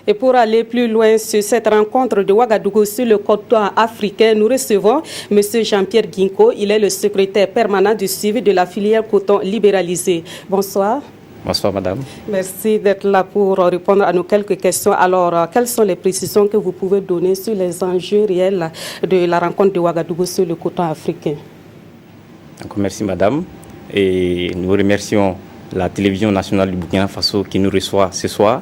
Et pour aller plus loin sur cette rencontre de Ouagadougou sur le continent africain, nous recevons M. Jean-Pierre Guinko. Il est le secrétaire permanent du suivi de la filière coton libéralisée. Bonsoir. Bonsoir, madame. Merci d'être là pour répondre à nos quelques questions. Alors, quelles sont les précisions que vous pouvez donner sur les enjeux réels de la rencontre de Ouagadougou sur le coton africain? Donc, merci, madame. Et nous remercions la télévision nationale du Burkina Faso qui nous reçoit ce soir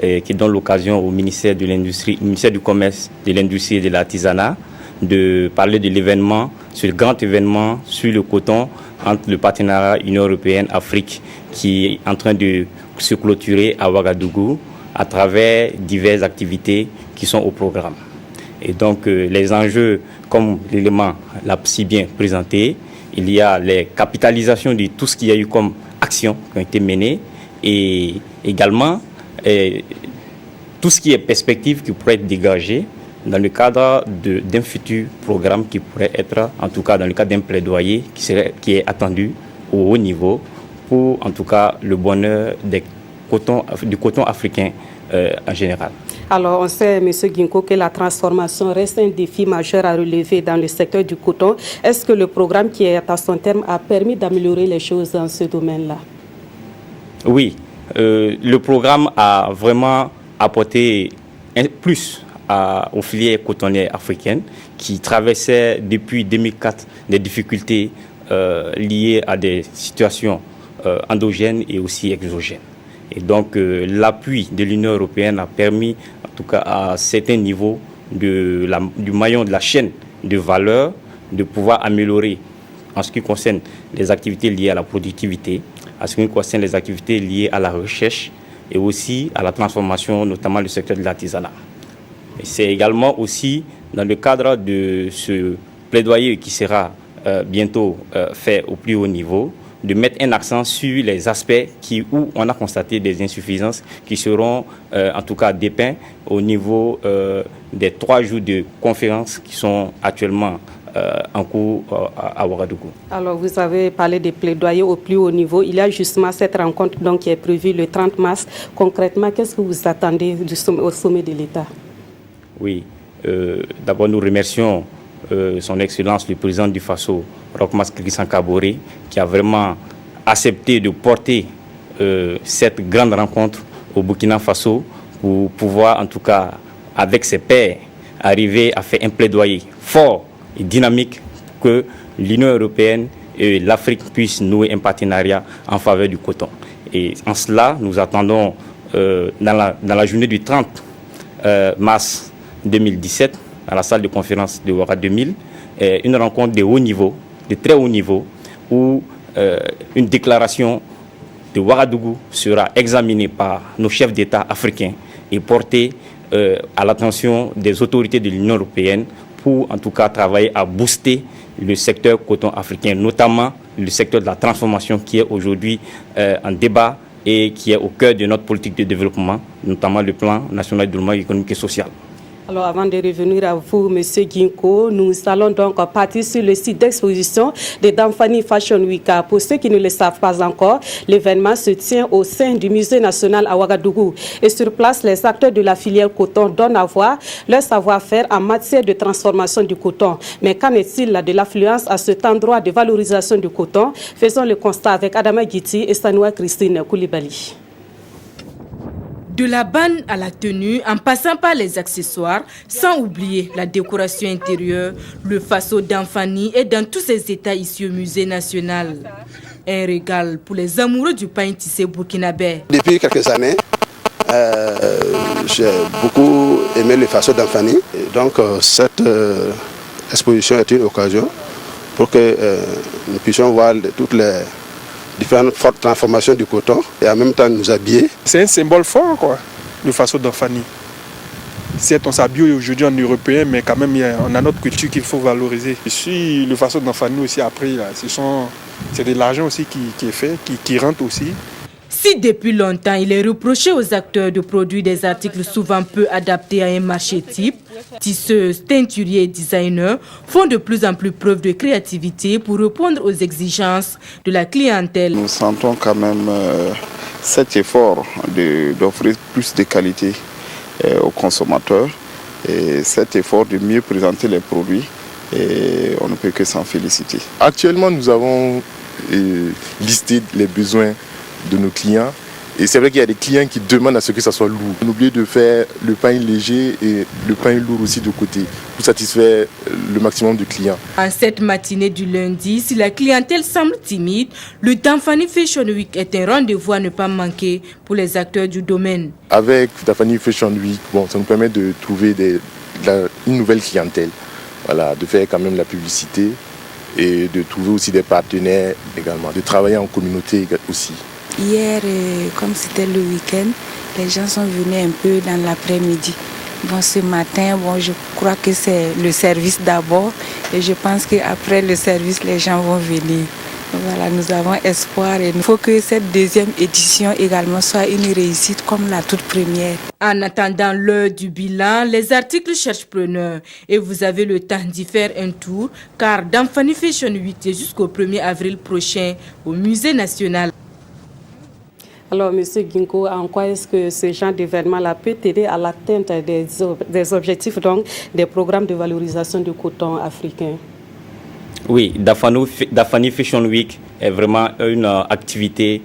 et qui donne l'occasion au ministère de l'Industrie, au ministère du Commerce, de l'Industrie et de l'Artisanat de parler de l'événement, ce grand événement sur le coton entre le partenariat Union européenne-Afrique qui est en train de se clôturer à Ouagadougou à travers diverses activités qui sont au programme. Et donc les enjeux, comme l'élément l'a si bien présenté, il y a les capitalisations de tout ce qu'il y a eu comme actions qui ont été menées et également tout ce qui est perspective qui pourrait être dégagé dans le cadre d'un futur programme qui pourrait être, en tout cas dans le cadre d'un plaidoyer qui est attendu au haut niveau pour, en tout cas, le bonheur du coton africain en général. Alors, on sait, M. Guinko, que la transformation reste un défi majeur à relever dans le secteur du coton. Est-ce que le programme qui est à son terme a permis d'améliorer les choses dans ce domaine-là? Oui, le programme a vraiment apporté un plus aux filières cotonnières africaines qui traversaient depuis 2004 des difficultés liées à des situations endogènes et aussi exogènes. Et donc l'appui de l'Union européenne a permis, en tout cas à certains niveaux du maillon de la chaîne de valeur, de pouvoir améliorer en ce qui concerne les activités liées à la productivité, en ce qui concerne les activités liées à la recherche et aussi à la transformation, notamment le secteur de l'artisanat. C'est également aussi dans le cadre de ce plaidoyer qui sera bientôt fait au plus haut niveau, de mettre un accent sur les aspects où on a constaté des insuffisances qui seront en tout cas dépeints au niveau des 3 jours de conférences qui sont actuellement en cours à Ouagadougou. Alors, vous avez parlé des plaidoyers au plus haut niveau. Il y a justement cette rencontre donc, qui est prévue le 30 mars. Concrètement, qu'est-ce que vous attendez au sommet de l'État? Oui, d'abord nous remercions son Excellence le président du Faso, Roch-Marc Christian Kaboré, qui a vraiment accepté de porter cette grande rencontre au Burkina Faso pour pouvoir, en tout cas, avec ses pairs, arriver à faire un plaidoyer fort et dynamique pour que l'Union européenne et l'Afrique puissent nouer un partenariat en faveur du coton. Et en cela, nous attendons dans la journée du 30 mars 2017, à la salle de conférence de Ouaga 2000, une rencontre de haut niveau, de très haut niveau, où une déclaration de Ouagadougou sera examinée par nos chefs d'État africains et portée à l'attention des autorités de l'Union européenne pour en tout cas travailler à booster le secteur coton africain, notamment le secteur de la transformation qui est aujourd'hui en débat et qui est au cœur de notre politique de développement, notamment le plan national de développement économique et social. Alors, avant de revenir à vous, M. Guinko, nous allons donc partir sur le site d'exposition de Damphani Fashion Week. Pour ceux qui ne le savent pas encore, l'événement se tient au sein du Musée national à Ouagadougou. Et sur place, les acteurs de la filière coton donnent à voir leur savoir-faire en matière de transformation du coton. Mais qu'en est-il de l'affluence à cet endroit de valorisation du coton? Faisons le constat avec Adama Guiti et Sanoua Christine Koulibaly. De la banne à la tenue, en passant par les accessoires, sans oublier la décoration intérieure, le Faso Damphani est dans tous ses états ici au musée national. Un régal pour les amoureux du pain tissé burkinabé. Depuis quelques années, j'ai beaucoup aimé le Faso Damphani. Donc cette exposition est une occasion pour que nous puissions voir toutes les différentes fortes transformations du coton et en même temps nous habiller. C'est un symbole fort, quoi, le Faso Damphani. Certes, on s'habille aujourd'hui en européen, mais quand même, on a notre culture qu'il faut valoriser. Ici, le Faso Damphani aussi, après, c'est de l'argent aussi qui est fait, qui rentre aussi. Si depuis longtemps, il est reproché aux acteurs de produire des articles souvent peu adaptés à un marché type, tisseuses, teinturiers et designers font de plus en plus preuve de créativité pour répondre aux exigences de la clientèle. Nous sentons quand même cet effort d'offrir plus de qualité aux consommateurs. Et cet effort de mieux présenter les produits, et on ne peut que s'en féliciter. Actuellement, nous avons listé les besoins de nos clients. Et c'est vrai qu'il y a des clients qui demandent à ce que ça soit lourd. On oublie de faire le pain léger et le pain lourd aussi de côté pour satisfaire le maximum de clients. En cette matinée du lundi, si la clientèle semble timide, le Damphani Fashion Week est un rendez-vous à ne pas manquer pour les acteurs du domaine. Avec Damphani Fashion Week, ça nous permet de trouver une nouvelle clientèle, voilà, de faire quand même la publicité et de trouver aussi des partenaires également, de travailler en communauté aussi. Hier, comme c'était le week-end, les gens sont venus un peu dans l'après-midi. Ce matin, je crois que c'est le service d'abord et je pense qu'après le service, les gens vont venir. Voilà, nous avons espoir et il faut que cette deuxième édition également soit une réussite comme la toute première. En attendant l'heure du bilan, les articles cherchent preneurs et vous avez le temps d'y faire un tour car Damphani Fashion Week est jusqu'au 1er avril prochain au Musée national. Alors, M. Ginko, en quoi est-ce que ce genre d'événement-là peut aider à l'atteinte des objectifs donc, des programmes de valorisation du coton africain? Oui, Damphani Fashion Week est vraiment une activité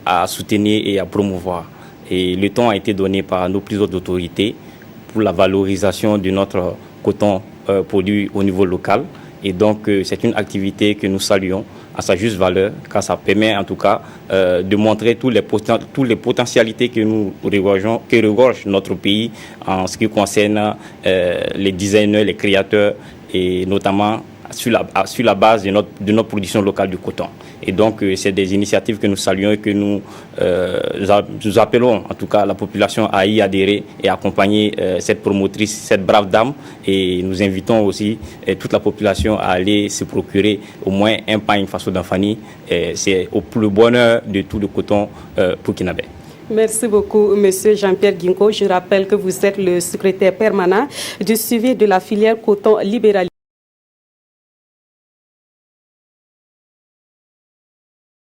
à soutenir et à promouvoir. Et le temps a été donné par nos plus hautes autorités pour la valorisation de notre coton produit au niveau local. Et donc, c'est une activité que nous saluons à sa juste valeur, car ça permet en tout cas de montrer toutes les potentialités que regorge notre pays en ce qui concerne les designers, les créateurs et notamment sur la base de notre production locale du coton. Et donc, c'est des initiatives que nous saluons et que nous appelons en tout cas la population à y adhérer et accompagner cette promotrice, cette brave dame. Et nous invitons aussi toute la population à aller se procurer au moins un pain Faso Damphani. C'est pour le bonheur de tout le coton burkinabé. Merci beaucoup, M. Jean-Pierre Ginko. Je rappelle que vous êtes le secrétaire permanent du suivi de la filière coton libéralisée.